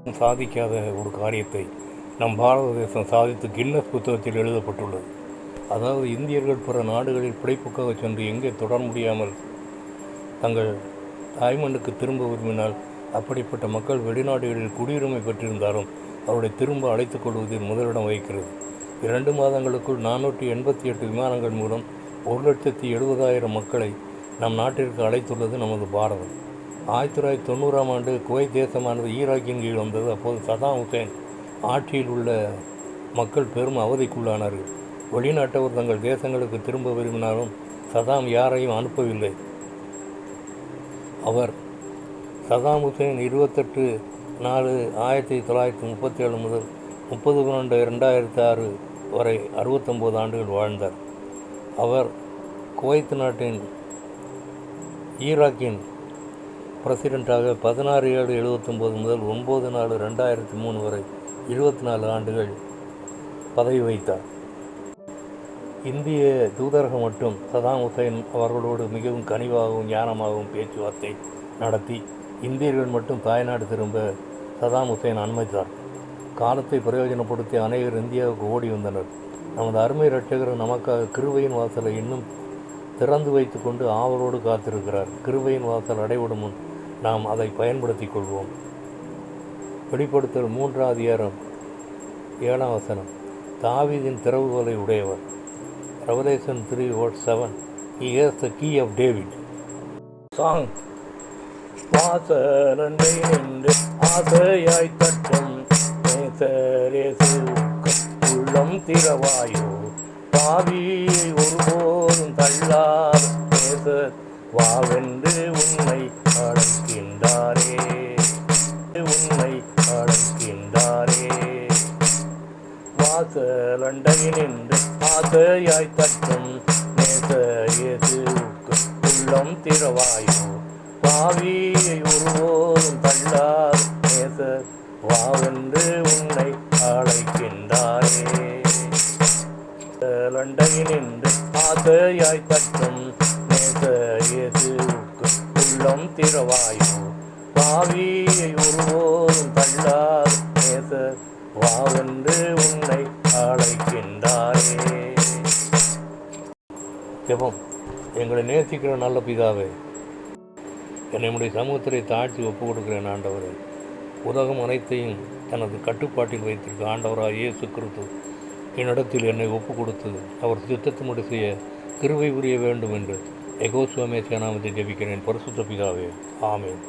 சாதிக்காத ஒரு காரியத்தை நம் பாரத தேசம் சாதித்து கின்னஸ் புத்தகத்தில் எழுதப்பட்டுள்ளது. அதாவது இந்தியர்கள் பிற நாடுகளில் பிழைப்புக்காக சென்று எங்கே தொடர முடியாமல் தங்கள் தாய்மண்ணுக்கு திரும்ப விரும்பினால் அப்படிப்பட்ட மக்கள் வெளிநாடுகளில் குடியுரிமை பெற்றிருந்தாலும் அவர்களை திரும்ப அழைத்துக் கொள்வதில் முதலிடம் வகிக்கிறது. 2 மாதங்களுக்குள் 488 விமானங்கள் மூலம் 1,70,000 மக்களை நம் நாட்டிற்கு அழைத்துள்ளது நமது பாரதம். 1990ஆம் ஆண்டு குவைத் தேசமானது ஈராக்கின் கீழ் வந்தது. அப்போது சதாம் ஹுசேன் ஆட்சியில் உள்ள மக்கள் பெரும் அவதிக்குள்ளானார்கள். வெளிநாட்டவர் தங்கள் தேசங்களுக்கு திரும்ப விரும்பினாலும் சதாம் யாரையும் அனுப்பவில்லை. சதாம் ஹுசேன் 28/4/1937 முதல் 30/12/2006 வரை 69 ஆண்டுகள் வாழ்ந்தார். அவர் குவைத் நாட்டின் ஈராக்கின் பிரசிடெண்ட்டாக 16/7/79 முதல் 9/4/2003 வரை 24 ஆண்டுகள் பதவி வகித்தார். இந்திய தூதரகம் மட்டும் சதாம் ஹுசேன் அவர்களோடு மிகவும் கனிவாகவும் ஞானமாகவும் பேச்சுவார்த்தை நடத்தி இந்தியர்கள் மட்டும் தாய்நாடு திரும்ப சதாம் ஹுசேன் அனுமதித்தார். காலத்தை பிரயோஜனப்படுத்தி அநேகர் இந்தியாவுக்கு ஓடி வந்தனர். நமது அருமை இரட்சகர் நமக்காக கிருபையின் வாசலை இன்னும் திறந்து வைத்து கொண்டு ஆவலோடு காத்திருக்கிறார். கிருபையின் வாசல் அடைபடும் முன் நாம் அதை பயன்படுத்தி கொள்வோம். வெளிப்படுத்தல் 3:7 தாவீதின் திறவுகோலை உடையவர். Revelation 3:7 He has the key of David. Song வாசலண்டை நின்று ஆசையாய் தட்டும் நேசரேசுவுக்கு உள்ளம் திறவாயோ. பாவியை ஒருபோதும் தள்ளாத நேசர் வாவென்று உன்னை அழைக்கின்றாரே, உன்னை அழைக்கின்றாரே. வாசலண்டை நின்று ஆசையாய் தட்டும் நேசரேசுவுக்கு உள்ளம் திறவாயோ. பாவியை ஒருபோதும் தள்ளாத நேசர் வாவென்று உன்னை அழைக்கின்றாரே. லண்டை நின்று ஆசையாய் தட்டும் நேசரேசுவுக்கு உள்ளம் திறவாயோ. பாவியை ஒருபோதும் தள்ளாத நேசர் வாவென்று உன்னை அழைக்கின்றாரே. ஜெபம். எங்களை நேசிக்கிற நல்ல பிதாவே, என்னுடைய சமூகத்திலே தாழ்த்தி ஒப்புக் கொடுக்கிறேன். ஆண்டவரே, உலகம் அனைத்தையும் தனது கட்டுப்பாட்டில் வைத்திருக்க ஆண்டவராக இயேசு கிறிஸ்து என்னிடத்தில் என்னை ஒப்புக் கொடுத்து அவர் சித்தத்தின்படி செய்ய கிருபை புரிய வேண்டும் என்று யெகோவா மேசியா நாமத்தை ஜெபிக்கிறேன். பரிசுத்த பிதாவே, ஆமென்.